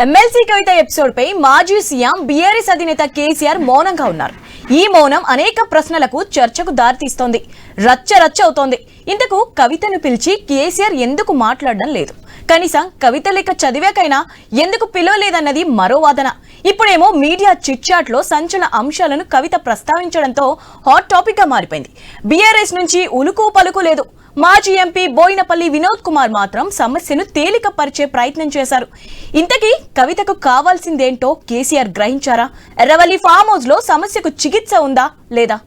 MLC కవిత episode పై మాజీ CM BRS అధినేత కేసీఆర్ మౌనంగా ఉన్నారు. ఈ మౌనం అనేక ప్రశ్నలకు చర్చకు దారితీస్తోంది. రచ్చ అవుతోంది. ఇంతకు కవితను పిలిచి కేసీఆర్ ఎందుకు మాట్లాడడం లేదు? కనీసం కవిత లేఖ చదివాకైనా ఎందుకు పిలవలేదన్నది మరో వాదన. ఇప్పుడేమో మీడియా చిట్చాట్ లో సంచలన అంశాలను కవిత ప్రస్తావించడంతో హాట్ టాపిక్ గా మారిపోయింది. బీఆర్ఎస్ నుంచి ఉలుకు పలుకు లేదు. మాజీ ఎంపీ బోయినపల్లి వినోద్ కుమార్ మాత్రం సమస్యను తేలిక పరిచే ప్రయత్నం చేశారు. ఇంతకీ కవితకు కావాల్సిందేంటో కేసీఆర్ గ్రహించారా? ఎర్రవల్లి ఫామ్ హౌస్ లో సమస్యకు చికిత్స ఉందా లేదా?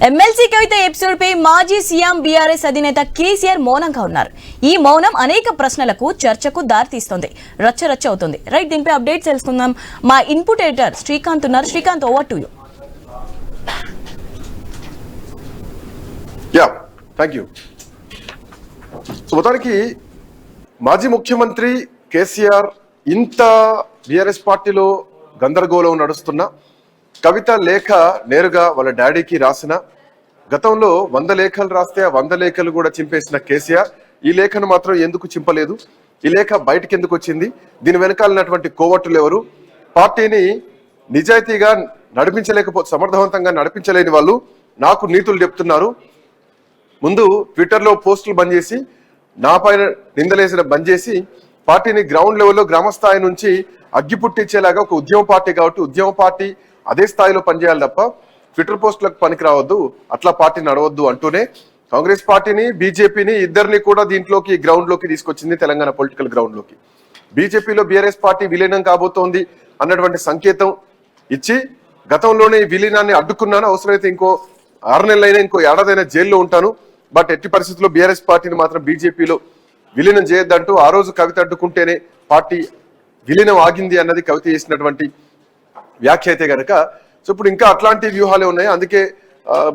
ఎమ్మెల్సీ కవిత ఎపిసోడ్ పై మాజీ సీఎం బీఆర్ఎస్ అధినేత కేసీఆర్ మౌనంగా ఉన్నారు. ఈ మౌనం అనేక ప్రశ్నలకు చర్చకు దారితీస్తోంది. రచ్చ అవుతుంది. రైట్, దీనిపై అప్డేట్ తెలుసుకుందాం. మా ఇన్పుట్ ఎడిటర్ శ్రీకాంత్ ఉన్నారు. Srikanth, over to you. Thank you. So మొత్తానికి మాజీ ముఖ్యమంత్రి కేసీఆర్ ఇంత బీఆర్ఎస్ పార్టీలో గందరగోళం నడుస్తున్నా కవిత లేఖ నేరుగా వాళ్ళ డాడీకి రాసిన, గతంలో 100 లేఖలు రాస్తే ఆ 100 లేఖలు కూడా చింపేసిన కేసీఆర్ ఈ లేఖను మాత్రం ఎందుకు చింపలేదు? ఈ లేఖ బయటకు ఎందుకు వచ్చింది? దీని వెనకాలన్నటువంటి కోవట్టులు ఎవరు? పార్టీని నిజాయితీగా సమర్థవంతంగా నడిపించలేని వాళ్ళు నాకు నీతులు చెప్తున్నారు. ముందు ట్విట్టర్లో పోస్టులు బంద్ చేసి, నా పైన నిందలేసిన బంద్ చేసి, పార్టీని గ్రౌండ్ లెవెల్లో గ్రామ స్థాయి నుంచి అగ్గి పుట్టించేలాగా ఒక ఉద్యమ పార్టీ కాబట్టి ఉద్యమ పార్టీ అదే స్థాయిలో పనిచేయాలి తప్ప ట్విట్టర్ పోస్టులకు పనికి రావద్దు, అట్లా పార్టీ నడవద్దు అంటూనే కాంగ్రెస్ పార్టీని బీజేపీని ఇద్దరిని కూడా దీంట్లోకి గ్రౌండ్ లోకి తీసుకొచ్చింది. తెలంగాణ పొలిటికల్ గ్రౌండ్ లోకి బీజేపీలో బీఆర్ఎస్ పార్టీ విలీనం కాబోతోంది అన్నటువంటి సంకేతం ఇచ్చి, గతంలోనే ఈ విలీనాన్ని అడ్డుకున్నాను, అవసరమైతే ఇంకో 6 నెలలైనా ఇంకో ఏడాదైనా జైల్లో ఉంటాను, బట్ ఎట్టి పరిస్థితుల్లో బీఆర్ఎస్ పార్టీని మాత్రం బీజేపీలో విలీనం చేయొద్దంటూ ఆ రోజు కవిత అడ్డుకుంటేనే పార్టీ విలీనం ఆగింది అన్నది కవిత చేసినటువంటి వ్యాఖ్య అయితే గనక. సో ఇప్పుడు ఇంకా అట్లాంటి వ్యూహాలే ఉన్నాయి. అందుకే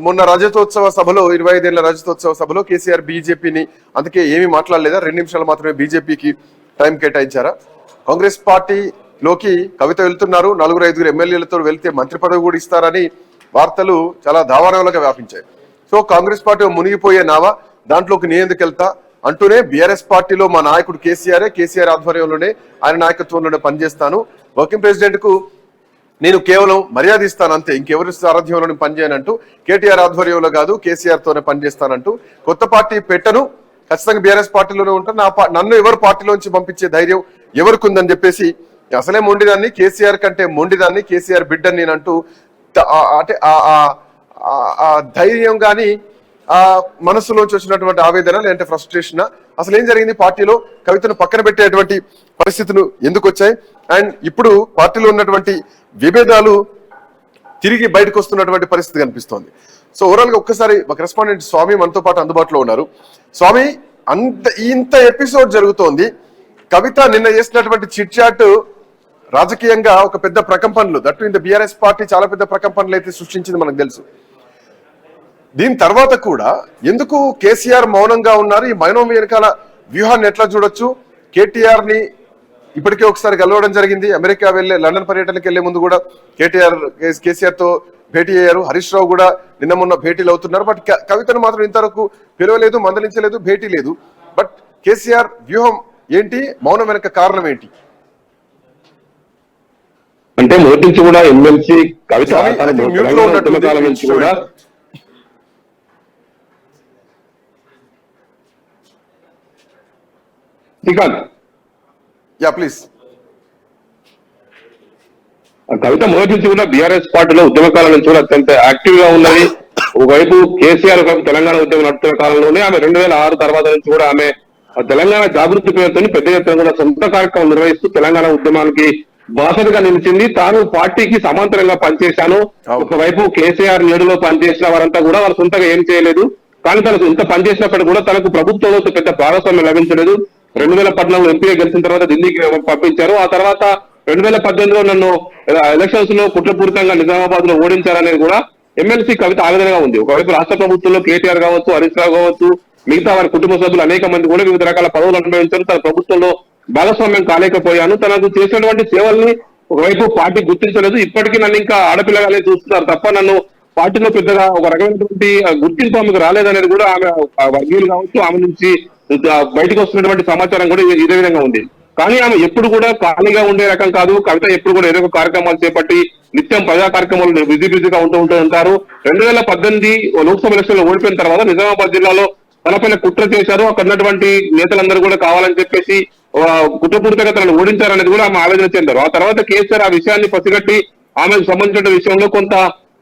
మొన్న రజతోత్సవ సభలో 25 ఏళ్ల రజతోత్సవ సభలో కేసీఆర్ బీజేపీని అందుకే ఏమీ మాట్లాడలేదా? 2 నిమిషాలు మాత్రమే బీజేపీకి టైం కేటాయించారా? కాంగ్రెస్ పార్టీలోకి కవిత వెళ్తున్నారు, 4-5 ఎమ్మెల్యేలతో వెళ్తే మంత్రి పదవి కూడా ఇస్తారని వార్తలు చాలా దావానంగా వ్యాపించాయి. సో కాంగ్రెస్ పార్టీ మునిగిపోయే నావా, దాంట్లోకి నేను ఎందుకు వెళ్తా అంటూనే బీఆర్ఎస్ పార్టీలో మా నాయకుడు కేసీఆర్ ఆధ్వర్యంలోనే, ఆయన నాయకత్వంలోనే పనిచేస్తాను, వర్కింగ్ ప్రెసిడెంట్ కు నేను కేవలం మర్యాద ఇస్తాను అంతే, ఇంకెవరి సారథ్యంలో పనిచేయనంటూ, కేటీఆర్ ఆధ్వర్యంలో కాదు కేసీఆర్ తోనే పనిచేస్తానంటూ కొత్త పార్టీ పెట్టను, ఖచ్చితంగా బీఆర్ఎస్ పార్టీలోనే ఉంటాను, నన్ను ఎవరు పార్టీలోంచి పంపించే ధైర్యం ఎవరికి ఉందని చెప్పేసి, అసలే మొండిదాన్ని, కేసీఆర్ కంటే మొండిదాన్ని, కేసీఆర్ బిడ్డని నేనంటూ అంటే ఆ ధైర్యం కానీ ఆ మనసులోంచి వచ్చినటువంటి ఆవేదన లేదంటే ఫ్రస్ట్రేషన్, అసలు ఏం జరిగింది పార్టీలో? కవితను పక్కన పెట్టేటువంటి పరిస్థితులు ఎందుకు వచ్చాయి? అండ్ ఇప్పుడు పార్టీలో ఉన్నటువంటి విభేదాలు తిరిగి బయటకు వస్తున్నటువంటి పరిస్థితి కనిపిస్తోంది. సో ఓవరాల్ గా ఒక్కసారి మా కరెస్పాండెంట్ స్వామి మనతో పాటు అందుబాటులో ఉన్నారు. స్వామి, ఇంత ఎపిసోడ్ జరుగుతోంది, కవిత నిన్న చేసినటువంటి చిట్ చాట్ రాజకీయంగా ఒక పెద్ద ప్రకంపనలు, దట్టు ఇంత బీఆర్ఎస్ పార్టీ చాలా పెద్ద ప్రకంపనలు అయితే సృష్టించింది మనకు తెలుసు. దీని తర్వాత కూడా ఎందుకు కేసీఆర్ మౌనంగా ఉన్నారు? ఈ మౌనం వెనకాల వ్యూహాన్ని ఎట్లా చూడొచ్చు? కేటీఆర్ ని ఇప్పటికే ఒకసారి గెలవడం జరిగింది, అమెరికా వెళ్లే లండన్ పర్యటనకి వెళ్లే ముందు కూడా కేసీఆర్ తో భేటీ అయ్యారు, హరీష్ రావు కూడా నిన్న మొన్న భేటీలు అవుతున్నారు. బట్ కవితను మాత్రం ఇంతవరకు పిలవలేదు, మందలించలేదు, భేటీ లేదు. బట్ కేసీఆర్ వ్యూహం ఏంటి? మౌనం వెనక కారణం ఏంటి? అంటే మొదటి నుంచి కూడా MLC Kavitha Swami, I think mute లో ఉన్నట్టుంది. ఉద్యమకాలం నుంచి కూడా శ్రీకాంత్ యా ప్లీజ్. కవిత మొదటి నుంచి కూడా బీఆర్ఎస్ పార్టీలో ఉద్యమకాలం నుంచి కూడా అత్యంత యాక్టివ్ గా ఉన్నది. ఒకవైపు కేసీఆర్ తెలంగాణ ఉద్యమం నడుస్తున్న కాలంలోనే ఆమె 2006 తర్వాత నుంచి కూడా ఆమె తెలంగాణ జాగృతి పేరుతో పెద్ద ఎత్తున కూడా సొంత కార్యక్రమం నిర్వహిస్తూ తెలంగాణ ఉద్యమానికి బాసటగా నిలిచింది. తాను పార్టీకి సమాంతరంగా పనిచేశాను. ఒకవైపు కేసీఆర్ నేడులో పనిచేసిన వారంతా కూడా వారు సొంతగా ఏం చేయలేదు. కానీ తనకు ఇంత పనిచేసినప్పుడు కూడా తనకు ప్రభుత్వంలో పెద్ద భాగస్వామ్యం లభించలేదు. 2014 ఎంపీగా గెలిచిన తర్వాత ఢిల్లీకి పంపించారు. ఆ తర్వాత 2018లో నన్ను ఎలక్షన్స్ లో కుట్రపూరితంగా నిజామాబాద్ లో ఓడించారనేది కూడా ఎమ్మెల్సీ కవిత ఆవేదనగా ఉంది. ఒకవైపు రాష్ట్ర ప్రభుత్వంలో కేటీఆర్ కావచ్చు, హరీష్ రావు కావచ్చు, మిగతా వారి కుటుంబ సభ్యులు అనేక మంది కూడా వివిధ రకాల పదవులు అనుభవించారు. తన ప్రభుత్వంలో భాగస్వామ్యం కాలేకపోయాను. తనకు చేసినటువంటి సేవల్ని ఒకవైపు పార్టీ గుర్తించలేదు. ఇప్పటికీ నన్ను ఇంకా ఆడపిల్లగానే చూస్తున్నారు తప్ప నన్ను పార్టీలో పెద్దగా ఒక రకమైనటువంటి గుర్తింపు ఆమెకు రాలేదనేది కూడా ఆమె వర్గీయులు కావచ్చు, ఆమె నుంచి బయటకు వస్తున్నటువంటి సమాచారం కూడా ఇదే విధంగా ఉంది. కానీ ఆమె ఎప్పుడు కూడా ఖాళీగా ఉండే రకం కాదు. కవిత ఎప్పుడు కూడా ఏదో ఒక కార్యక్రమాలు చేపట్టి నిత్యం ప్రజా కార్యక్రమాలు బిజీగా ఉంటూ ఉంటారు. 2018 లోక్సభ ఎలక్షన్ లో ఓడిపోయిన తర్వాత నిజామాబాద్ జిల్లాలో తనపైన కుట్ర చేశారు. అక్కడ ఉన్నటువంటి నేతలందరూ కూడా కావాలని చెప్పేసి కుట్రపూరితంగా తనను ఓడించారనేది కూడా ఆమె ఆవేదన చెందారు. ఆ తర్వాత కేసీఆర్ ఆ విషయాన్ని పసిగట్టి ఆమెకు సంబంధించిన విషయంలో కొంత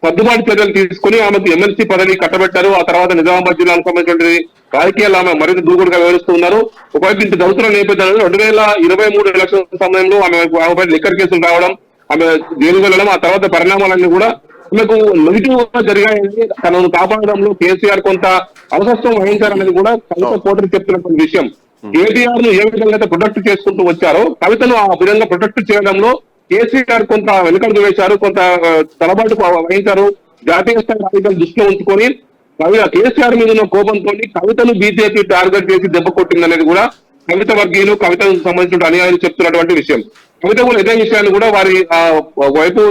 సర్దుబాటు చర్యలు తీసుకుని ఆమెకు ఎమ్మెల్సీ పదవి కట్టబెట్టారు. ఆ తర్వాత నిజామాబాద్ జిల్లాకు సంబంధించిన రాజకీయాలు ఆమె మరింత దూకుడుగా వివరిస్తున్నారు. ఒకవైపు ఇంత జరుగుతున్న నేపథ్యంలో 2023 ఎలక్షన్ సమయంలో ఆమెపై లిక్కర్ కేసులు రావడం, ఆమె జైలు వెళ్ళడం, ఆ తర్వాత పరిణామాలన్నీ కూడా ఆమెకు నెగిటివ్ గా జరిగాయని తనను కాపాడడంలో కేసీఆర్ కొంత అవసరం వహించారనేది కూడా కవిత పోటీ చెప్తున్నటువంటి విషయం. కేటీఆర్ ను ఏ విధంగా ప్రొటెక్ట్ చేసుకుంటూ వచ్చారో కవితను ఆ విధంగా ప్రొటెక్ట్ చేయడంలో కేసీఆర్ కొంత వెనుకడుగు వేశారు, కొంత తలబాటు వహించారు. జాతీయ స్థాయి రాజకీయాలు దృష్టిలో ఉంచుకొని కేసీఆర్ మీద ఉన్న కోపంతో కవితను బీజేపీ టార్గెట్ చేసి దెబ్బ కొట్టిందనేది కూడా కవిత వర్గీయులు కవితకు సంబంధించిన అనుయాయులు చెప్తున్నటువంటి విషయం. కవిత కూడా ఇదే విషయాన్ని కూడా వారి వైపు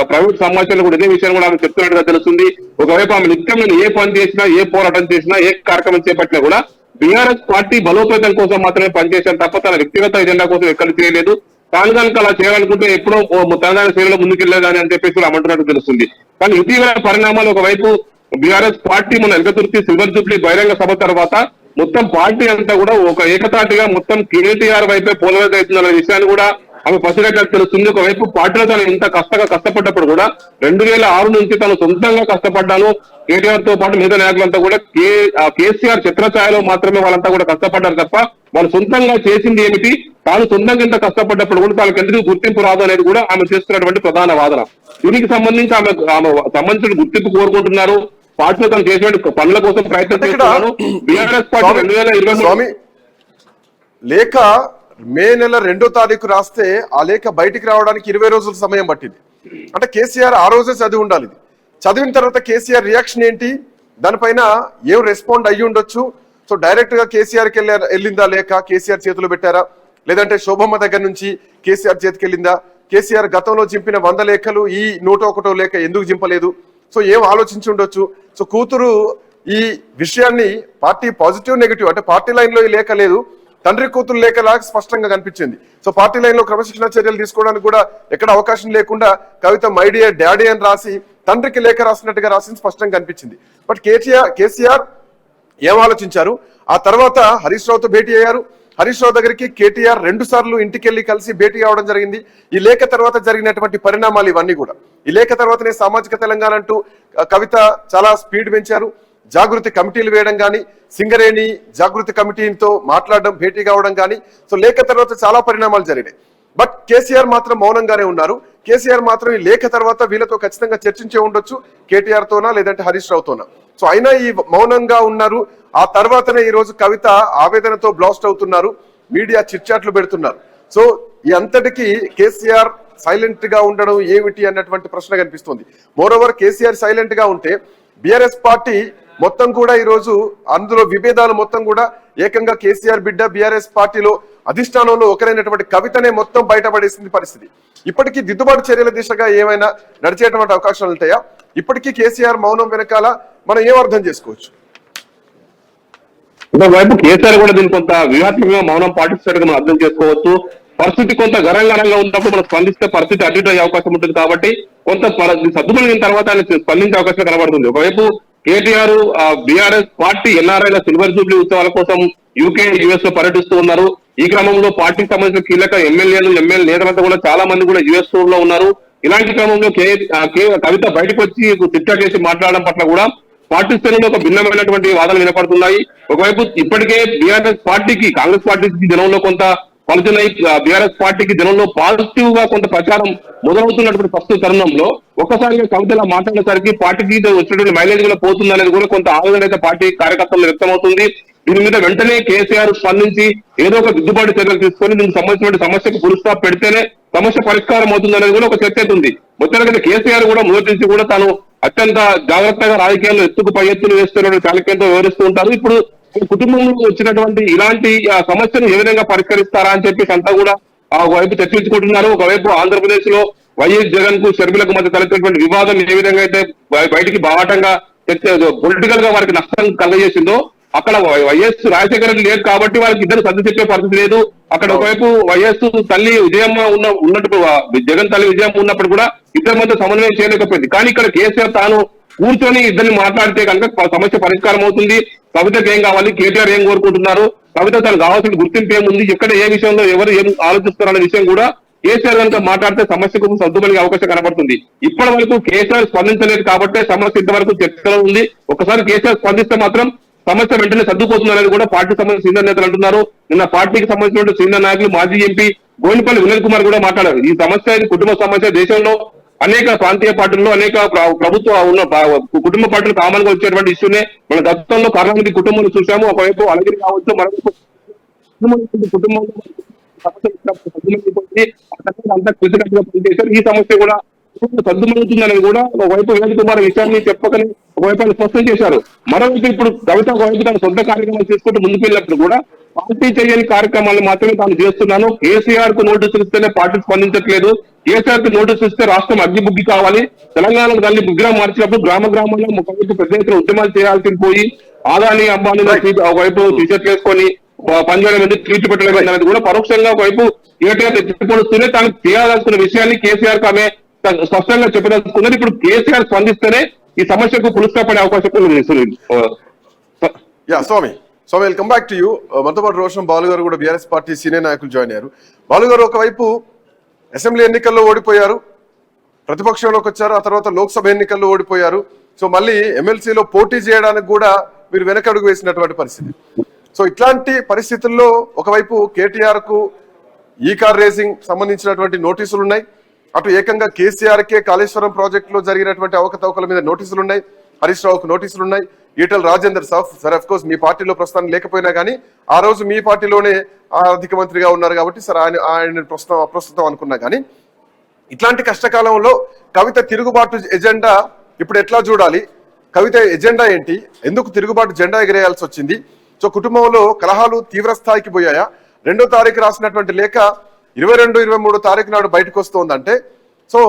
ప్రైవేట్ సమాచారాలు కూడా ఇదే విషయాన్ని కూడా ఆమె చెప్తున్నట్టుగా తెలుస్తుంది. ఒకవైపు ఆమె నిత్యం నేను ఏ పని చేసినా, ఏ పోరాటం చేసినా, ఏ కార్యక్రమం చేపట్టినా కూడా బీఆర్ఎస్ పార్టీ బలోపేతం కోసం మాత్రమే పనిచేశాను తప్ప తన వ్యక్తిగత ఎజెండా కోసం ఎక్కడ చేయలేదు. తాను కనుక అలా చేయాలనుకుంటే ఎప్పుడో తెలంగాణ సేవలో ముందుకెళ్లేదని అని చెప్పేసి అమ్మంటున్నట్టు తెలుస్తుంది. కానీ ఇటీవల పరిణామాలు ఒకవైపు బీఆర్ఎస్ పార్టీ మన ఎల్కతుర్తి సిల్వర్ జూబ్లీ బహిరంగ సభ తర్వాత మొత్తం పార్టీ అంతా కూడా ఒక ఏకతాటిగా మొత్తం కేటీఆర్ వైపే పోలరైజ్ అవుతుందన్న విషయాన్ని కూడా ఆమె పసిగట్టినట్టు తెలుస్తుంది. ఒకవైపు పార్టీలో తను ఇంత కష్టపడ్డప్పుడు కూడా 2006 నుంచి తను సొంతంగా కష్టపడ్డాను. కేటీఆర్ తో పాటు మిగతా నాయకులంతా కూడా కేసీఆర్ చిత్రఛాయలో మాత్రమే వాళ్ళంతా కూడా కష్టపడ్డారు తప్ప వాళ్ళు సొంతంగా చేసింది ఏమిటి, తాను సొంతంగా ఇంత కష్టపడ్డప్పుడు కూడా తనకు ఎందుకు గుర్తింపు రాదు అనేది కూడా ఆమె చేస్తున్నటువంటి ప్రధాన వాదన. దీనికి సంబంధించి ఆమె సంబంధించిన గుర్తింపు కోరుకుంటున్నారు. పార్టీలో తను చేసినటువంటి పనుల కోసం ప్రయత్నం చేస్తున్నారు. బీఆర్ఎస్ పార్టీ 2023 లేఖ మే నెల 2వ తారీఖు రాస్తే ఆ లేఖ బయటికి రావడానికి 20 రోజుల సమయం పట్టింది. అంటే కేసీఆర్ ఆ రోజే చదివి ఉండాలి. ఇది చదివిన తర్వాత కేసీఆర్ రియాక్షన్ ఏంటి, దానిపైన ఏం రెస్పాండ్ అయ్యి ఉండొచ్చు. సో డైరెక్ట్ గా కేసీఆర్కి వెళ్ళిందా లేక కేసీఆర్ చేతిలో పెట్టారా, లేదంటే శోభమ్మ దగ్గర నుంచి కేసీఆర్ చేతికి వెళ్ళిందా, కేసీఆర్ గతంలో చింపిన 100 లేఖలు ఈ 101వ లేఖ ఎందుకు చింపలేదు, సో ఏం ఆలోచించి ఉండొచ్చు. సో కూతురు ఈ విషయాన్ని పార్టీ పాజిటివ్ నెగిటివ్ అంటే పార్టీ లైన్ లో ఈ లేఖ లేదు, తండ్రి కూతురు లేఖలాగా స్పష్టంగా కనిపించింది. సో పార్టీ లైన్ లో క్రమశిక్షణ చర్యలు తీసుకోవడానికి కూడా ఎక్కడ అవకాశం లేకుండా కవిత మై డియర్ డాడీ అని రాసి తండ్రికి లేఖ రాసినట్టుగా రాసింది స్పష్టంగా కనిపించింది. బట్ కేసీఆర్ ఏం ఆలోచించారు, ఆ తర్వాత హరీష్ రావుతో భేటీ అయ్యారు. హరీష్ రావు దగ్గరికి కేటీఆర్ 2 సార్లు ఇంటికి వెళ్ళి కలిసి భేటీ అవడం జరిగింది. ఈ లేఖ తర్వాత జరిగినటువంటి పరిణామాలు ఇవన్నీ కూడా, ఈ లేఖ తర్వాతనే సామాజిక తెలంగాణ అంటూ కవిత చాలా స్పీడ్ పెంచారు. జాగృతి కమిటీలు వేయడం కానీ, సింగరేణి జాగృతి కమిటీతో మాట్లాడడం, భేటీ కావడం కానీ, సో లేఖ తర్వాత చాలా పరిణామాలు జరిగాయి. బట్ కేసీఆర్ మాత్రం మౌనంగానే ఉన్నారు. కేసీఆర్ మాత్రం ఈ లేఖ తర్వాత వీళ్ళతో ఖచ్చితంగా చర్చించే ఉండొచ్చు, కేటీఆర్ తోనా లేదంటే హరీష్ రావుతోనా. సో అయినా ఈ మౌనంగా ఉన్నారు. ఆ తర్వాతనే ఈ రోజు కవిత ఆవేదనతో బ్లాస్ట్ అవుతున్నారు, మీడియా చిట్చాట్లు పెడుతున్నారు. సో ఈ అంతటికి కేసీఆర్ సైలెంట్ గా ఉండడం ఏమిటి అన్నటువంటి ప్రశ్న కనిపిస్తుంది. మోరోవర్ కేసీఆర్ సైలెంట్ గా ఉంటే బీఆర్ఎస్ పార్టీ మొత్తం కూడా ఈ రోజు అందులో విభేదాలు మొత్తం కూడా ఏకంగా కేసీఆర్ బిడ్డ బీఆర్ఎస్ పార్టీలో అధిష్టానంలో ఒకరైనటువంటి కవితనే మొత్తం బయటపడేసింది పరిస్థితి. ఇప్పటికీ దిద్దుబాటు చర్యల దిశగా ఏమైనా నడిచేటువంటి అవకాశాలు ఉంటాయా? ఇప్పటికీ కేసీఆర్ మౌనం వెనకాల మనం ఏం అర్థం చేసుకోవచ్చు? ఇంకోవైపు కేసీఆర్ కూడా దీన్ని కొంత వ్యూహాత్మకంగా మౌనం పాటిస్తున్నట్టుగా మనం అర్థం చేసుకోవచ్చు. పరిస్థితి కొంత గరంగరంగా ఉన్నప్పుడు మనం స్పందిస్తే పరిస్థితి అడ్డు అయ్యే అవకాశం ఉంటుంది కాబట్టి కొంత సర్దుమణిగిన తర్వాత ఆయన స్పందించే అవకాశం కనబడుతుంది. ఒకవైపు కేటీఆర్ బీఆర్ఎస్ పార్టీ ఎన్ఆర్ఐల సిల్వర్ జూబ్లీ ఉత్సవాల కోసం యూకే యుఎస్ లో పర్యటిస్తూ ఉన్నారు. ఈ క్రమంలో పార్టీకి సంబంధించిన కీలక ఎమ్మెల్యేలు ఎమ్మెల్యే నేతలంతా కూడా చాలా మంది కూడా యుఎస్ టూర్ లో ఉన్నారు. ఇలాంటి క్రమంలో కవిత బయటకు వచ్చి చిట్టా చేసి మాట్లాడడం పట్ల కూడా పార్టీ శ్రేణులు ఒక భిన్నమైనటువంటి వాదనలు వినపడుతున్నాయి. ఒకవైపు ఇప్పటికే బీఆర్ఎస్ పార్టీకి కాంగ్రెస్ పార్టీకి జనంలో కొంత పలుచున్నాయి. బీఆర్ఎస్ పార్టీకి జనంలో పాజిటివ్ గా కొంత ప్రచారం మొదలవుతున్నటువంటి ప్రస్తుత తరుణంలో ఒక్కసారిగా కవితలా మాట్లాడేసరికి పార్టీకి వచ్చినటువంటి మైలేజ్ కూడా పోతుంది అనేది కూడా కొంత ఆవేదన అయితే పార్టీ కార్యకర్తలు వ్యక్తమవుతుంది. దీని మీద వెంటనే కేసీఆర్ స్పందించి ఏదో ఒక దిద్దుబాటు చర్యలు తీసుకొని దీనికి సంబంధించిన సమస్యకు ఫుల్ స్టాప్ పెడితేనే సమస్య పరిష్కారం అవుతుంది అనేది కూడా ఒక చర్చ అవుతుంది. మొత్తానికి కేసీఆర్ కూడా మొదటి నుంచి కూడా తాను అత్యంత జాగ్రత్తగా రాజకీయాల్లో ఎత్తుకు పై ఎత్తులు వేస్తున్నటువంటి చాళక్యంతో వివరిస్తూ ఉంటారు. ఇప్పుడు కుటుంబంలో వచ్చినటువంటి ఇలాంటి సమస్యను ఏ విధంగా పరిష్కరిస్తారా అని చెప్పేసి అంతా కూడా ఒకవైపు చర్చించుకుంటున్నారు. ఒకవైపు ఆంధ్రప్రదేశ్ లో వైఎస్ జగన్ కు షర్మిలకు మధ్య తలెత్తినటువంటి వివాదం ఏ విధంగా అయితే బయటికి బాహాటంగా పొలిటికల్ గా వారికి నష్టం కలగజేసిందో అక్కడ వైఎస్ రాజశేఖర రెడ్డి లేదు కాబట్టి వాళ్ళకి ఇద్దరు సర్ది చెప్పే పరిస్థితి లేదు. అక్కడ ఒకవైపు వైఎస్ తల్లి విజయమ్మ ఉన్నట్టు జగన్ తల్లి విజయమ్మ ఉన్నప్పుడు కూడా ఇద్దరి మధ్య సమన్వయం చేయలేకపోయింది. కానీ ఇక్కడ కేసీఆర్ తాను కూర్చొని ఇద్దరిని మాట్లాడితే కనుక సమస్య పరిష్కారం అవుతుంది. కవితకు ఏం కావాలి, కేటీఆర్ ఏం కోరుకుంటున్నారు, కవిత తనకు కావాల్సిన గుర్తింపు ఏముంది, ఎక్కడ ఏ విషయంలో ఎవరు ఏం ఆలోచిస్తారనే విషయం కూడా కేసీఆర్ కనుక మాట్లాడితే సమస్యకు సర్దుమణిగే అవకాశం కనబడుతుంది. ఇప్పటి వరకు కేసీఆర్ స్పందించలేదు కాబట్టి సమస్య ఇంతవరకు చర్చలో ఉంది. ఒకసారి కేసీఆర్ స్పందిస్తే మాత్రం సమస్య వెంటనే సర్దుపోతుంది అనేది కూడా పార్టీ సంబంధించిన సీనియర్ నేతలు అంటున్నారు. నిన్న పార్టీకి సంబంధించిన సీనియర్ నాయకులు మాజీ ఎంపీ బోయినపల్లి వినయ్ కుమార్ కూడా మాట్లాడారు. ఈ సమస్య కుటుంబ సమస్య దేశంలో అనేక ప్రాంతీయ పార్టీల్లో అనేక ప్రభుత్వ ఉన్న కుటుంబ పార్టీలు కామన్ గా వచ్చేటువంటి ఇష్యూనే మన గతంలో కరుణానిధి కుటుంబాన్ని చూసాము. ఒకవైపు అలగిరి కావచ్చు, మరొక కుటుంబంలో అంతా కృతజ్ఞతగా పనిచేశారు. ఈ సమస్య కూడా సర్దుమవుతుందని కూడా ఒకవైపు వినయ్ కుమార్ విషయాన్ని చెప్పకని ఒకవైపు ఆయన స్పష్టం చేశారు. మరోవైపు ఇప్పుడు కవిత ఒకవైపు తన సొంత కార్యక్రమాలు చేసుకుంటూ ముందుకు వెళ్ళినప్పుడు కూడా పార్టీ చేయని కార్యక్రమాలు మాత్రమే తాను చేస్తున్నాను, కేసీఆర్ కు నోటీసులు ఇస్తేనే పార్టీ స్పందించట్లేదు, కేసీఆర్ కు నోటీసులు ఇస్తే రాష్ట్రం అగ్గిబుగ్గి కావాలి, తెలంగాణలో దాన్ని విగ్రహం మార్చినప్పుడు గ్రామాల్లో ఒకవైపు పెద్ద ఎత్తున ఉద్యమాలు చేయాల్సి పోయి ఆదాని అంబానీ ఒకవైపు టీషర్ట్ వేసుకొని పంజాబ్ మీద ట్వీట్ పెట్టడం అనేది కూడా పరోక్షంగా ఒకవైపు కేటీఆర్ ఎత్తిపడుతూనే తాను చేయాలనుకున్న విషయాన్ని కేసీఆర్ కు ఆమె స్పష్టంగా చెప్పదలుచుకున్నది. ఇప్పుడు కేసీఆర్ స్పందిస్తేనే ఈ సమస్యకు పులుస్తా పడే అవకాశం ఉంది. స్వామి వెల్కమ్ బ్యాక్ టు యూ. మనతో పాటు రోషన్ బాలు గారు కూడా బీఆర్ఎస్ పార్టీ సీనియర్ నాయకులు జాయిన్ అయ్యారు. బాలు గారు ఒకవైపు అసెంబ్లీ ఎన్నికల్లో ఓడిపోయారు, ప్రతిపక్షంలోకి వచ్చారు, ఆ తర్వాత లోక్సభ ఎన్నికల్లో ఓడిపోయారు. సో మళ్ళీ ఎమ్మెల్సీలో పోటీ చేయడానికి కూడా మీరు వెనకడుగు వేసినటువంటి పరిస్థితి. సో ఇట్లాంటి పరిస్థితుల్లో ఒకవైపు కేటీఆర్ కు ఈ కార్ రేసింగ్ సంబంధించినటువంటి నోటీసులు ఉన్నాయి, అటు ఏకంగా కేసీఆర్ కే కాళేశ్వరం ప్రాజెక్టులో జరిగినటువంటి అవకతవకల మీద నోటీసులు ఉన్నాయి, హరీష్ రావుకు నోటీసులు ఉన్నాయి, Etela Rajender sir of course మీ పార్టీలో ప్రస్తుతం లేకపోయినా కానీ ఆ రోజు మీ పార్టీలోనే ఆర్థిక మంత్రిగా ఉన్నారు కాబట్టి సార్ ఆయన ప్రస్తుతం అనుకున్నా కానీ ఇట్లాంటి కష్టకాలంలో కవిత తిరుగుబాటు ఎజెండా ఇప్పుడు ఎట్లా చూడాలి, కవిత ఎజెండా ఏంటి, ఎందుకు తిరుగుబాటు జెండా ఎగరేయాల్సి వచ్చింది? సో కుటుంబంలో కలహాలు తీవ్ర స్థాయికి పోయాయా? 2వ తారీఖు రాసినటువంటి లేఖ 22, 23 తారీఖు నాడు బయటకు వస్తుందంటే సో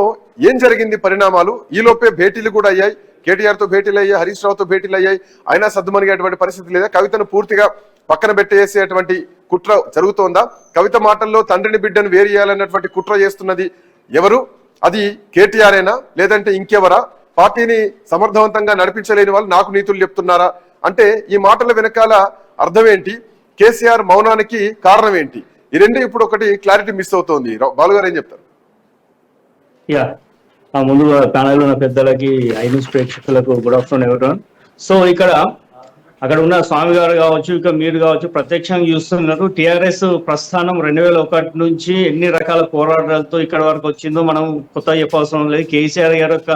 ఏం జరిగింది పరిణామాలు? ఈలోపే భేటీలు కూడా అయ్యాయి, కేటీఆర్ తో భేటీలు అయ్యాయి, హరీష్ రావుతో భేటీలు అయ్యాయి, అయినా సర్దుమణిగేటువంటి పరిస్థితి లేదా? కవితను పూర్తిగా పక్కన పెట్టేసేటువంటి కుట్ర జరుగుతోందా? కవిత మాటల్లో తండ్రిని బిడ్డను వేరు చేయాలన్నటువంటి కుట్ర చేస్తున్నది ఎవరు? అది కేటీఆర్ఏనా లేదంటే ఇంకెవరా? పార్టీని సమర్థవంతంగా నడిపించలేని వాళ్ళు నాకు నీతులు చెప్తున్నారా? అంటే ఈ మాటల వెనకాల అర్థం ఏంటి? కేసీఆర్ మౌనానికి కారణం ఏంటి? ఈ రెండు ఇప్పుడు ఒకటి క్లారిటీ మిస్ అవుతోంది. బాలుగారు ఏం చెప్తారు? ముందుగా ప్యానల్ ఉన్న పెద్దలకి, ఐన్యూస్ ప్రేక్షకులకు గుడ్ ఆఫ్టర్నూన్ ఎవరివన్. సో అక్కడ ఉన్న స్వామి గారు కావచ్చు, ఇక మీరు కావచ్చు, ప్రత్యక్షంగా చూస్తున్నారు టిఆర్ఎస్ ప్రస్థానం 2001 నుంచి ఎన్ని రకాల పోరాటాలతో ఇక్కడ వరకు వచ్చిందో మనం కొత్త చెప్పాల్సిన లేదు. కేసీఆర్ గారి యొక్క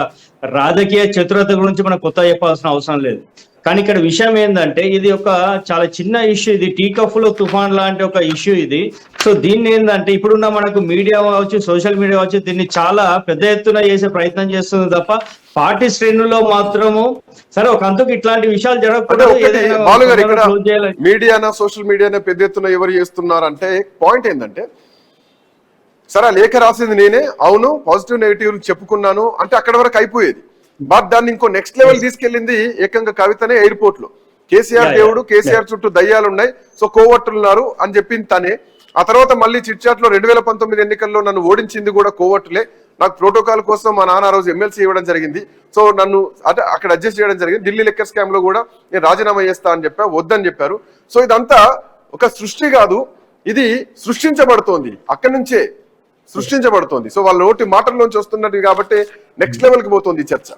రాజకీయ చతురత గురించి మనం కొత్త చెప్పాల్సిన అవసరం లేదు. కానీ ఇక్కడ విషయం ఏంటంటే ఇది ఒక చాలా చిన్న ఇష్యూ, ఇది టీకఫ్లో తుఫాన్ లాంటి ఒక ఇష్యూ ఇది. సో దీన్ని ఏంటంటే ఇప్పుడున్న మనకు మీడియా కావచ్చు, సోషల్ మీడియా కావచ్చు, దీన్ని చాలా పెద్ద ఎత్తున చేసే ప్రయత్నం చేస్తుంది తప్ప పార్టీ శ్రేణుల్లో మాత్రము సరే ఒక అంతకు ఇట్లాంటి విషయాలు జరగకూడదు. మీడియానా సోషల్ మీడియానా పెద్ద ఎత్తున ఎవరు చేస్తున్నారంటే పాయింట్ ఏంటంటే సరే లేఖ రాసింది నేనే, అవును పాజిటివ్ నెగిటివ్ చెప్పుకున్నాను అంటే అక్కడ వరకు అయిపోయేది. బట్ దాన్ని ఇంకో నెక్స్ట్ లెవెల్ తీసుకెళ్ళింది ఏకంగా కవితనే ఎయిర్పోర్ట్ లో. కేసీఆర్ దేవుడు, కేసీఆర్ చుట్టూ దయ్యాలు ఉన్నాయి, సో కోవట్టులున్నారు అని చెప్పింది తనే. ఆ తర్వాత మళ్ళీ చిట్చాట్ లో 2019 ఎన్నికల్లో నన్ను ఓడించింది కూడా కోవట్లే, నాకు ప్రోటోకాల్ కోసం మా నాన్న ఆ రోజు ఎమ్మెల్సీ ఇవ్వడం జరిగింది, సో నన్ను అక్కడ అడ్జస్ట్ చేయడం జరిగింది, ఢిల్లీ లెక్కర్ స్కామ్ లో కూడా నేను రాజీనామా చేస్తా అని చెప్పా, వద్దని చెప్పారు. సో ఇదంతా ఒక సృష్టి కాదు, ఇది సృష్టించబడుతోంది, అక్కడి నుంచే సృష్టించబడుతోంది. సో వాళ్ళ నోటి మాటల్లోంచి వస్తున్నట్టు కాబట్టి నెక్స్ట్ లెవెల్ కి పోతుంది ఈ చర్చ.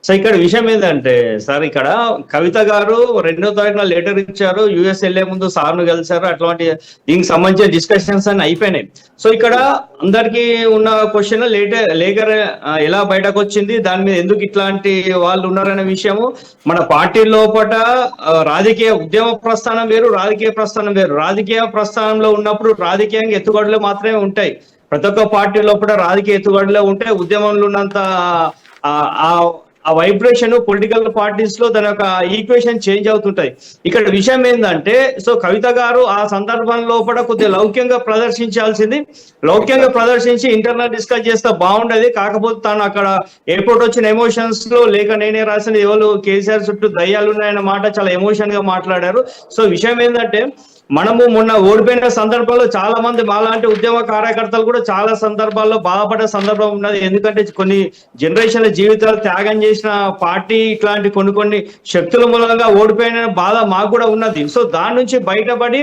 సో ఇక్కడ విషయం ఏంటంటే సార్, ఇక్కడ కవిత గారు 2వ తారీఖున లెటర్ ఇచ్చారు, యుఎస్ వెళ్లే ముందు సార్ను కలిశారు, అట్లాంటి దీనికి సంబంధించిన డిస్కషన్స్ అన్ని అయిపోయినాయి. సో ఇక్కడ అందరికీ ఉన్న క్వశ్చన్ లేఖర్ ఎలా బయటకు వచ్చింది, దాని మీద ఎందుకు ఇట్లాంటి వాళ్ళు ఉన్నారనే విషయము మన పార్టీ లోపల రాజకీయ ఉద్యమ ప్రస్థానం వేరు, రాజకీయ ప్రస్థానం వేరు. రాజకీయ ప్రస్థానంలో ఉన్నప్పుడు రాజకీయంగా ఎత్తుగడలు మాత్రమే ఉంటాయి. ప్రతి ఒక్క పార్టీ లోపల రాజకీయ ఎత్తుగడలే ఉంటాయి. ఉద్యమంలో ఉన్నంత ఆ వైబ్రేషన్ పొలిటికల్ పార్టీస్ లో దాని యొక్క ఈక్వేషన్ చేంజ్ అవుతుంటది. ఇక్కడ విషయం ఏంటంటే, సో కవిత గారు ఆ సందర్భం లోపల కొద్దిగా లౌక్యంగా ప్రదర్శించాల్సింది, లౌక్యంగా ప్రదర్శించి ఇంటర్నల్ డిస్కస్ చేస్తే బాగుండేది. కాకపోతే తాను అక్కడ ఎయిర్పోర్ట్ వచ్చిన ఎమోషన్స్ లో లేక నేనే రాసిన ఎవరు కేసీఆర్ చుట్టూ దయ్యాలు ఉన్నాయన్న మాట చాలా ఎమోషన్ గా మాట్లాడారు. సో విషయం ఏంటంటే, మనము మొన్న ఓడిపోయిన సందర్భంలో చాలా మంది మాలాంటి ఉద్యమ కార్యకర్తలు కూడా చాలా సందర్భాల్లో బాధపడే సందర్భం ఉన్నది. ఎందుకంటే కొన్ని జనరేషన్ల జీవితాలు త్యాగం చేసిన పార్టీ ఇట్లాంటి కొన్ని శక్తుల మూలంగా ఓడిపోయిన బాధ మాకు కూడా ఉన్నది. సో దాని నుంచి బయటపడి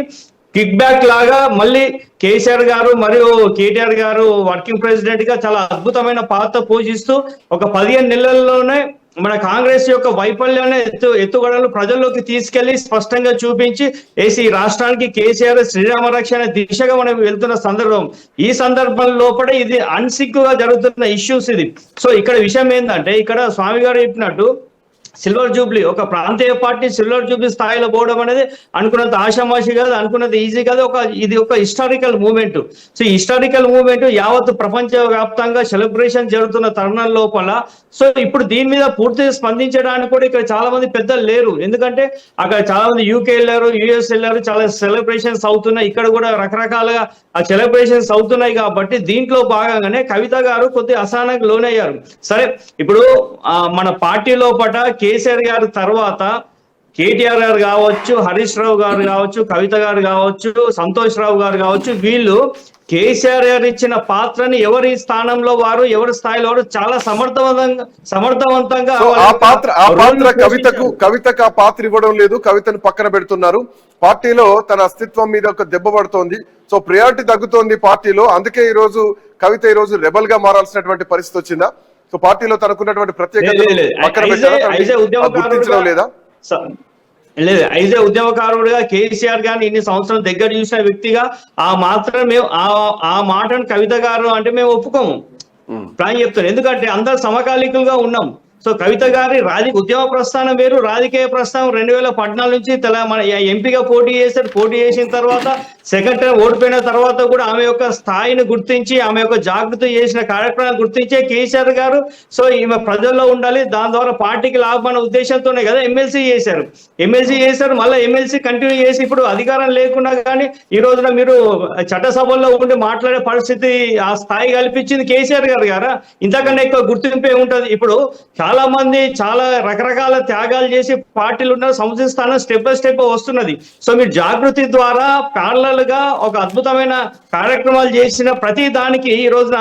కిక్ బ్యాక్ లాగా మళ్ళీ కేసీఆర్ గారు మరియు కేటీఆర్ గారు వర్కింగ్ ప్రెసిడెంట్ గా చాలా అద్భుతమైన పాత్ర పోషిస్తూ ఒక 15 నెలల్లోనే మన కాంగ్రెస్ యొక్క వైఫల్యాన్ని ఎత్తుగడలు ప్రజల్లోకి తీసుకెళ్లి స్పష్టంగా చూపించి ఈ రాష్ట్రానికి కేసీఆర్ శ్రీరామ రక్షణ దిశగా మనం వెళ్తున్న సందర్భం. ఈ సందర్భం లోపల ఇది అన్సిగ్గుగా జరుగుతున్న ఇష్యూస్ ఇది. సో ఇక్కడ విషయం ఏంటంటే, ఇక్కడ స్వామి గారు చెప్పినట్టు సిల్వర్ జూబ్లీ ఒక ప్రాంతీయ పార్టీ సిల్వర్ జూబ్లీ స్థాయిలో పోవడం అనేది అనుకున్నంత ఆషామాషి కాదు, అనుకున్నది ఈజీ కాదు. ఇది ఒక హిస్టారికల్ మూమెంట్. సో ఈ హిస్టారికల్ మూమెంట్ యావత్ ప్రపంచ వ్యాప్తంగా సెలబ్రేషన్ జరుగుతున్న తరుణం లోపల సో ఇప్పుడు దీని మీద పూర్తిగా స్పందించడానికి కూడా ఇక్కడ చాలా మంది పెద్దలు లేరు. ఎందుకంటే అక్కడ చాలా మంది యూకే వెళ్ళారు, యుఎస్ వెళ్ళారు, చాలా సెలబ్రేషన్స్ అవుతున్నాయి, ఇక్కడ కూడా రకరకాలుగా ఆ సెలబ్రేషన్స్ అవుతున్నాయి. కాబట్టి దీంట్లో భాగంగానే కవిత గారు కొద్దిగా అసహనానికి లోనయ్యారు. సరే, ఇప్పుడు మన పార్టీ లోపల కేసీఆర్ గారు తర్వాత కేటీఆర్ గారు కావచ్చు, హరీష్ రావు గారు కావచ్చు, కవిత గారు కావచ్చు, సంతోష్ రావు గారు కావచ్చు, వీళ్ళు కేసీఆర్ గారు ఇచ్చిన పాత్రని ఎవరి స్థానంలో వారు, ఎవరి స్థాయిలో వారు చాలా సమర్థవంతంగా కవితకు ఆ పాత్ర ఇవ్వడం లేదు, కవితను పక్కన పెడుతున్నారు. పార్టీలో తన అస్తిత్వం మీద ఒక దెబ్బ పడుతోంది. సో ప్రియారిటీ తగ్గుతోంది పార్టీలో. అందుకే కవిత ఈ రోజు రెబల్ గా మారాల్సినటువంటి పరిస్థితి వచ్చిందా? సో పార్టీలో తనకున్నటువంటి ప్రత్యేకత పక్కన పెట్టడం లేదా? లేదు, అయితే ఉద్యమకారుడుగా కేసీఆర్ గారిని ఇన్ని సంవత్సరం దగ్గర చూసిన వ్యక్తిగా ఆ మాత్రం మేము ఆ మాటను కవిత గారు అంటే మేము ఒప్పుకోము. ప్రాయం చెప్తాను, ఎందుకంటే అందరు సమకాలీకులుగా ఉన్నాం. సో కవిత గారి ఉద్యమ ప్రస్థానం వేరు, రాజకీయ ప్రస్థానం 2014 నుంచి మన ఎంపీగా పోటీ చేశారు. పోటీ చేసిన తర్వాత సెకండ్ టైం ఓడిపోయిన తర్వాత కూడా ఆమె యొక్క స్థాయిని గుర్తించి, ఆమె యొక్క జాగృతి చేసిన కార్యక్రమాన్ని గుర్తించే కేసీఆర్ గారు సో ఈమె ప్రజల్లో ఉండాలి, దాని ద్వారా పార్టీకి లాభం అనే ఉద్దేశంతోనే కదా ఎమ్మెల్సీ చేశారు. మళ్ళీ ఎమ్మెల్సీ కంటిన్యూ చేసి ఇప్పుడు అధికారం లేకున్నా కానీ ఈ రోజున మీరు చట్టసభల్లో ఉండి మాట్లాడే పరిస్థితి ఆ స్థాయి కల్పించింది కేసీఆర్ గారు. ఇంతకన్నా ఎక్కువ గుర్తింపే ఉంటది. ఇప్పుడు చాలా మంది చాలా రకరకాల త్యాగాలు చేసి పార్టీలు ఉన్న సంస్థ స్థానం స్టెప్ బై స్టెప్ వస్తున్నది. సో మీరు జాగృతి ద్వారా ప్యారలల్ గా ఒక అద్భుతమైన కార్యక్రమాలు చేసిన ప్రతి దానికి ఈ రోజున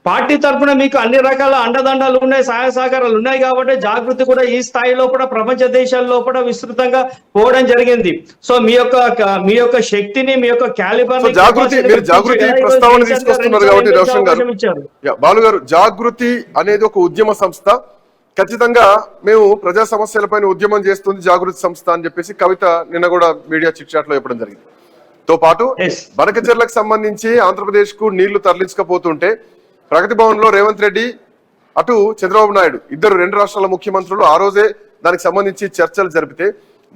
పార్టీ తరఫున మీకు అన్ని రకాల అండదండలు ఉన్నాయి, సహాయ సహకారాలు ఉన్నాయి. కాబట్టి జాగృతి కూడా ఈ స్థాయిలో కూడా ప్రపంచ దేశాల్లో కూడా విస్తృతంగా పోవడం జరిగింది. సో మీ యొక్క శక్తిని, మీ యొక్క క్యాలిబర్ జాగృతి ప్రస్తావన తీసుకొస్తున్నారు కాబట్టి రోషన్ గారు, బాలు గారు, జాగృతి అనేది ఒక ఉద్యమ సంస్థ. ఖచ్చితంగా మేము ప్రజా సమస్యలపైన ఉద్యమం చేస్తుంది జాగృతి సంస్థ అని చెప్పేసి కవిత నిన్న కూడా మీడియా చిట్ చాట్ లో చెప్పడం జరిగింది. తో పాటు బనకచెర్లకు సంబంధించి ఆంధ్రప్రదేశ్ కు నీళ్లు తరలించకపోతుంటే ప్రగతి భవన్ లో రేవంత్ రెడ్డి అటు చంద్రబాబు నాయుడు ఇద్దరు 2 రాష్ట్రాల ముఖ్యమంత్రులు ఆ రోజే దానికి సంబంధించి చర్చలు జరిపితే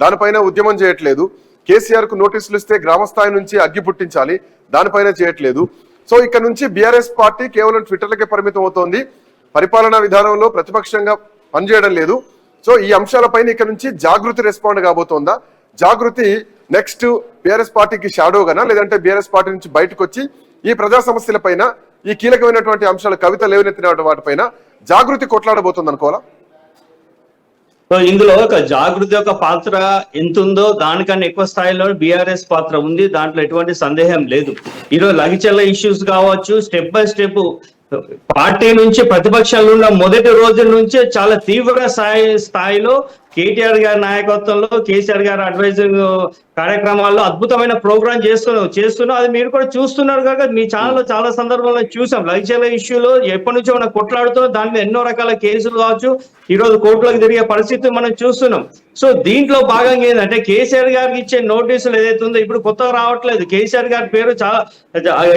దానిపైన ఉద్యమం చేయట్లేదు. కేసీఆర్ కు నోటీసులు ఇస్తే గ్రామ స్థాయి నుంచి అగ్గి పుట్టించాలి, దానిపైన చేయట్లేదు. సో ఇక్కడ నుంచి బీఆర్ఎస్ పార్టీ కేవలం ట్విట్టర్లకే పరిమితం అవుతోంది, పరిపాలనా విధానంలో ప్రతిపక్షంగా పనిచేయడం లేదు. సో ఈ అంశాలపైన ఇక్కడ నుంచి జాగృతి రెస్పాండ్ కాబోతోందా? జాగృతి నెక్స్ట్ బీఆర్ఎస్ పార్టీకి షాడోగానా, లేదంటే బీఆర్ఎస్ పార్టీ నుంచి బయటకు వచ్చి ఈ ప్రజా సమస్యలపైన, ఈ కీలకమైనటువంటి అంశాలు కవిత లేవనెత్తిన వాటిపైన జాగృతి కొట్లాడబోతుంది అనుకోవాలా? సో ఇందులో ఒక జాగృతి యొక్క పాత్ర ఎంత ఉందో దానికన్నా ఎక్కువ స్థాయిలో బీఆర్ఎస్ పాత్ర ఉంది, దాంట్లో ఎటువంటి సందేహం లేదు. ఈరోజు లగిచర్ల ఇష్యూస్ కావచ్చు, స్టెప్ బై స్టెప్ పార్టీ నుంచి ప్రతిపక్షాలు ఉన్న మొదటి రోజు నుంచే చాలా తీవ్ర స్థాయిలో కేటీఆర్ గారి నాయకత్వంలో, కేసీఆర్ గారి అడ్వైజర్ కార్యక్రమాల్లో అద్భుతమైన ప్రోగ్రామ్ చేస్తున్నాం. అది మీరు కూడా చూస్తున్నారు కనుక మీ ఛానల్లో చాలా సందర్భంలో చూసాం. లైచర్ల ఇష్యూలో ఎప్పటి నుంచో మనం కొట్లాడుతున్నాం, దాని మీద ఎన్నో రకాల కేసులు కావచ్చు, ఈ రోజు కోర్టులకు తిరిగే పరిస్థితి మనం చూస్తున్నాం. సో దీంట్లో భాగంగా ఏంటంటే కేసీఆర్ గారికి ఇచ్చే నోటీసులు ఏదైతే ఉందో ఇప్పుడు కొత్తగా రావట్లేదు. కేసీఆర్ గారి పేరు చాలా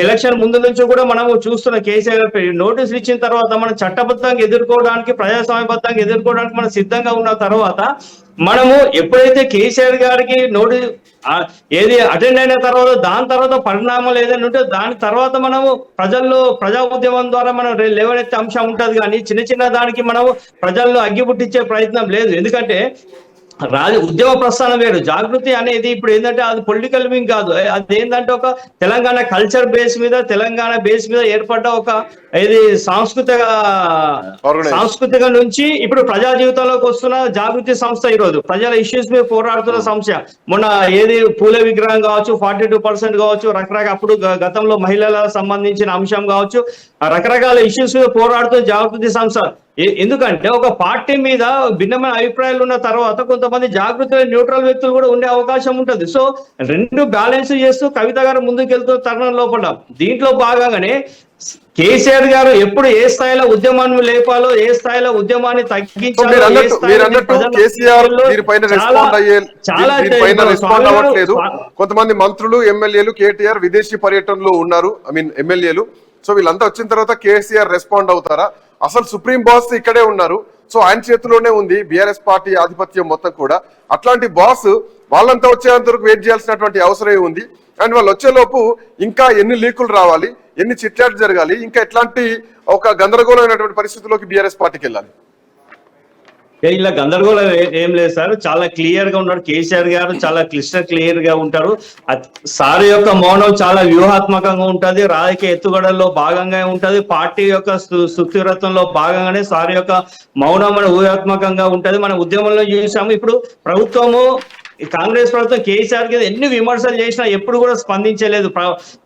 ఎలక్షన్ ముందు నుంచి కూడా మనము చూస్తున్నాం. కేసీఆర్ గారి పేరు నోటీసులు ఇచ్చిన తర్వాత మనం చట్టబద్ధంగా ఎదుర్కోవడానికి, ప్రజాస్వామ్యబద్ధంగా ఎదుర్కోవడానికి మనం సిద్ధంగా ఉన్న తర్వాత మనము ఎప్పుడైతే కేసీఆర్ గారికి నోటీస్ ఏది అటెండ్ అయిన తర్వాత దాని తర్వాత పరిణామాలు ఏదైనా ఉంటే దాని తర్వాత మనము ప్రజల్లో ప్రజా ఉద్యమం ద్వారా మనం లేవనెత్తే అంశం ఉంటది. కానీ చిన్న చిన్న దానికి మనము ప్రజల్లో అగ్గిపుట్టించే ప్రయత్నం లేదు. ఎందుకంటే ఉద్యమ ప్రస్థానం వేరు. జాగృతి అనేది ఇప్పుడు ఏంటంటే అది పొలిటికల్ వింగ్ కాదు, అది ఏంటంటే ఒక తెలంగాణ కల్చర్ బేస్ మీద, తెలంగాణ బేస్ మీద ఏర్పడ్డ ఒక ఇది సాంస్కృతిక నుంచి ఇప్పుడు ప్రజా జీవితంలోకి వస్తున్న జాగృతి సంస్థ. ఈ రోజు ప్రజల ఇష్యూస్ మీద పోరాడుతున్న సంస్థ. మొన్న ఏది పూలే విగ్రహం కావచ్చు, 42% కావచ్చు, రకరకాల అప్పుడు గతంలో మహిళలకు సంబంధించిన అంశం కావచ్చు, రకరకాల ఇష్యూస్ మీద పోరాడుతున్న జాగృతి సంస్థ. ఎందుకంటే ఒక పార్టీ మీద భిన్నమైన అభిప్రాయాలు ఉన్న తర్వాత కొంతమంది జాగృతి న్యూట్రల్ వ్యక్తులు కూడా ఉండే అవకాశం ఉంటుంది. సో రెండు బ్యాలెన్స్ చేస్తూ కవిత గారు ముందుకు వెళ్తూ తరుణం లోపల దీంట్లో భాగంగానే కేసీఆర్ గారు ఎప్పుడు ఏ స్థాయిలో ఉద్యమాన్ని లేపాలో, ఏ స్థాయిలో ఉద్యమాన్ని తగ్గించాలో, కొంతమంది మంత్రులు, ఎమ్మెల్యేలు కేటీఆర్ విదేశీ పర్యటనలో ఉన్నారు. ఎమ్మెల్యేలు. సో వీళ్ళంతా వచ్చిన తర్వాత కేసీఆర్ రెస్పాండ్ అవుతారా? అసలు సుప్రీం బాస్ ఇక్కడే ఉన్నారు. సో ఆయన చేతిలోనే ఉంది బీఆర్ఎస్ పార్టీ ఆధిపత్యం మొత్తం కూడా. అట్లాంటి బాస్ వాళ్ళంతా వచ్చేంత వరకు వెయిట్ చేయాల్సినటువంటి అవసరం ఉంది. అండ్ వాళ్ళు వచ్చేలోపు ఇంకా ఎన్ని లీకులు రావాలి, ఎన్ని చిట్లాట్లు జరగాలి, ఇంకా ఎట్లాంటి ఒక గందరగోళమైనటువంటి పరిస్థితుల్లోకి బీఆర్ఎస్ పార్టీకి వెళ్ళాలి. ఇలా గందరగోళం ఏం లేదు సార్, చాలా క్లియర్ గా ఉన్నాడు కేసీఆర్ గారు, చాలా క్లియర్ గా ఉంటారు. సార్ యొక్క మౌనం చాలా వ్యూహాత్మకంగా ఉంటది, రాజకీయ ఎత్తుగడల్లో భాగంగా ఉంటది, పార్టీ యొక్క సుస్థిరత్వంలో భాగంగానే సార్ యొక్క మౌనం మన వ్యూహాత్మకంగా ఉంటది. మన ఉద్యమంలో చూసాము. ఇప్పుడు ప్రభుత్వము కాంగ్రెస్ ప్రభుత్వం కేసీఆర్ కి ఎన్ని విమర్శలు చేసినా ఎప్పుడు కూడా స్పందించలేదు.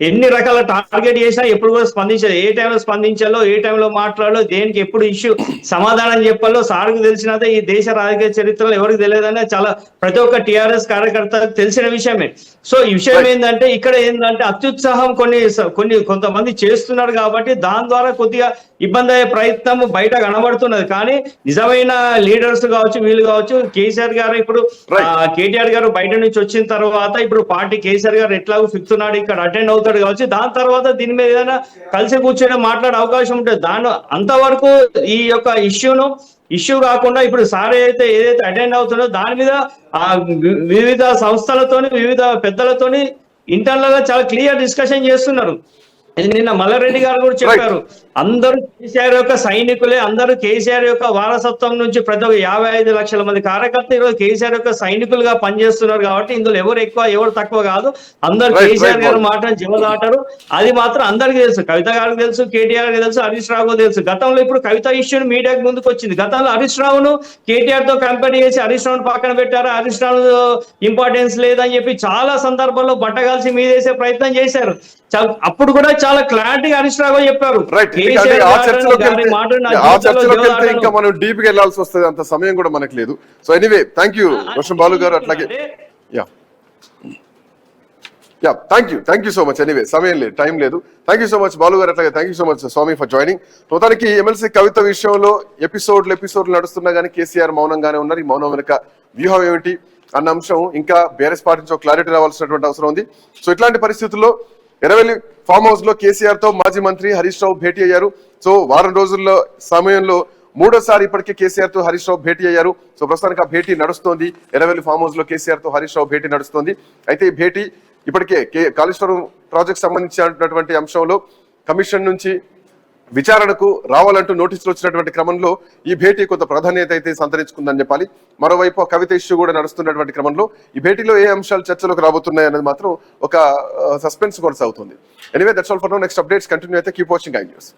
ఎన్ని రకాల టార్గెట్ చేసినా ఎప్పుడు కూడా స్పందించలేదు. ఏ టైంలో స్పందించాలో, ఏ టైంలో మాట్లాడాలో, దేనికి ఎప్పుడు ఇష్యూ సమాధానం చెప్పాలో సార్కు తెలిసినదే. ఈ దేశ రాజకీయ చరిత్రలో ఎవరికి తెలియదనే చాలా ప్రతి ఒక్క టీఆర్ఎస్ కార్యకర్తలకు తెలిసిన విషయమే. సో ఈ విషయం ఏంటంటే ఇక్కడ ఏంటంటే అత్యుత్సాహం కొంతమంది చేస్తున్నారు కాబట్టి దాని ద్వారా కొద్దిగా ఇబ్బంది అయ్యే ప్రయత్నం బయట కనబడుతున్నది. కానీ నిజమైన లీడర్స్ కావచ్చు, వీళ్ళు కావచ్చు, కేసీఆర్ గారు ఇప్పుడు కేటీఆర్ గారు బయట నుంచి వచ్చిన తర్వాత ఇప్పుడు పార్టీ కేసీఆర్ గారు ఎట్లాగో ఫిక్స్ ఉన్నాడు, ఇక్కడ అటెండ్ అవుతాడు కావచ్చు, దాని తర్వాత దీని మీద ఏదైనా కలిసి కూర్చొని మాట్లాడే అవకాశం ఉంటుంది. దాని అంతవరకు ఈ యొక్క ఇష్యూ కాకుండా ఇప్పుడు సార్ ఏదైతే అటెండ్ అవుతుందో దాని మీద వివిధ సంస్థలతోని, వివిధ పెద్దలతోని ఇంటర్నల్ గా చాలా క్లియర్ డిస్కషన్ చేస్తున్నారు. నిన్న మల్లారెడ్డి గారు కూడా చెప్పారు, అందరూ కేసీఆర్ యొక్క సైనికులే, అందరూ కేసీఆర్ యొక్క వారసత్వం నుంచి ప్రతి ఒక్క 55 లక్షల మంది కార్యకర్తలు ఈరోజు కేసీఆర్ యొక్క సైనికులుగా పనిచేస్తున్నారు. కాబట్టి ఇందులో ఎవరు ఎక్కువ ఎవరు తక్కువ కాదు, అందరు కేసీఆర్ గారు మాటను జవదాటారు. అది మాత్రం అందరికీ తెలుసు, కవిత గారికి తెలుసు, కేటీఆర్ కి తెలుసు, హరీష్ రావు తెలుసు. గతంలో ఇప్పుడు కవిత ఇష్యూని మీడియాకి ముందుకు వచ్చింది. గతంలో హరీష్ రావును కేటీఆర్ తో కంపేర్ చేసి హరీష్ రావును పక్కన పెట్టారు, హరీష్ రావు ఇంపార్టెన్స్ లేదని చెప్పి చాలా సందర్భాల్లో బట్టగాల్సి మీదేసే ప్రయత్నం చేశారు. అప్పుడు కూడా చాలా క్లారిటీ హరీష్ రావు చెప్పారు. ఇంకా మనం డీప్ గా వెళ్ళాల్సి వస్తుంది, అంత సమయం కూడా మనకు లేదు. So anyway thank you Roshan Balu garu. అట్లాగే thank you so much. Anyway సమయం లేదు, టైం లేదు. Thank you so much Balu garu. అట్లాగే thank you so much Swami for joining. మొత్తానికి ఎమ్మెల్సీ కవిత విషయంలో ఎపిసోడ్లు నడుస్తున్నా కానీ కేసీఆర్ మౌనంగానే ఉన్నారు. ఈ మౌనం వెనుక వ్యూహం ఏమిటి అన్న అంశం ఇంకా బీఆర్ఎస్ పార్టీ నుంచి క్లారిటీ రావాల్సినటువంటి అవసరం ఉంది. సో ఇట్లాంటి పరిస్థితుల్లో ఎర్రవెల్లి ఫామ్ హౌస్ లో కేసీఆర్ తో మాజీ మంత్రి హరీష్ రావు భేటీ అయ్యారు. సో వారం రోజుల్లో సమయంలో మూడోసారి ఇప్పటికే కేసీఆర్ తో హరీష్ రావు భేటీ అయ్యారు. సో ప్రస్తుతానికి ఆ భేటీ నడుస్తోంది. ఎర్రవెల్లి ఫామ్ హౌస్ లో కేసీఆర్ తో హరీష్ రావు భేటీ నడుస్తోంది. అయితే ఈ భేటీ ఇప్పటికే కాళేశ్వరం ప్రాజెక్ట్ సంబంధించినటువంటి అంశంలో కమిషన్ నుంచి విచారణకు రావాలంటూ నోటీసులు వచ్చినటువంటి క్రమంలో ఈ భేటీ కొంత ప్రాధాన్యత అయితే సంతరించుకుందని చెప్పాలి. మరోవైపు కవిత ఇష్యూ కూడా నడుస్తున్నటువంటి క్రమంలో ఈ భేటీలో ఏ అంశాలు చర్చలోకి రాబోతున్నాయి అనేది మాత్రం ఒక సస్పెన్స్ కొనసాగుతుంది. Anyway that's all for now. Next updates continue అయితే కీప్ వాచింగ్ ఐ న్యూస్.